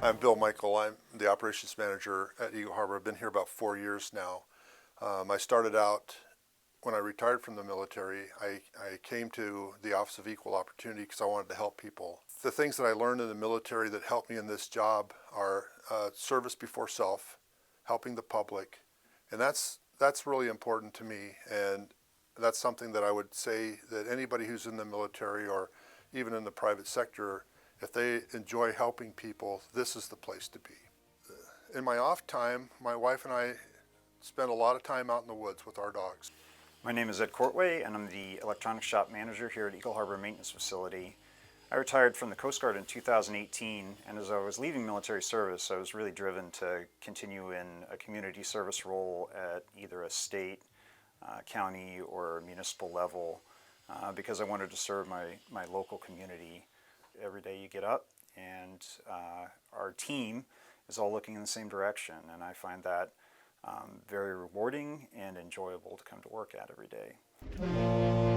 I'm Bill Michael. I'm the operations manager at Eagle Harbor. I've been here about 4 years now. I started out when I retired from the military. I came to the Office of Equal Opportunity because I wanted to help people. The things that I learned in the military that helped me in this job are service before self, helping the public, and that's really important to me. And that's something that I would say that anybody who's in the military or even in the private sector, if they enjoy helping people, this is the place to be. In my off time, my wife and I spend a lot of time out in the woods with our dogs. My name is Ed Courtway, and I'm the electronics shop manager here at Eagle Harbor Maintenance Facility. I retired from the Coast Guard in 2018, and as I was leaving military service, I was really driven to continue in a community service role at either a state, county, or municipal level because I wanted to serve my local community. Every day you get up, and our team is all looking in the same direction, and I find that very rewarding and enjoyable to come to work at every day.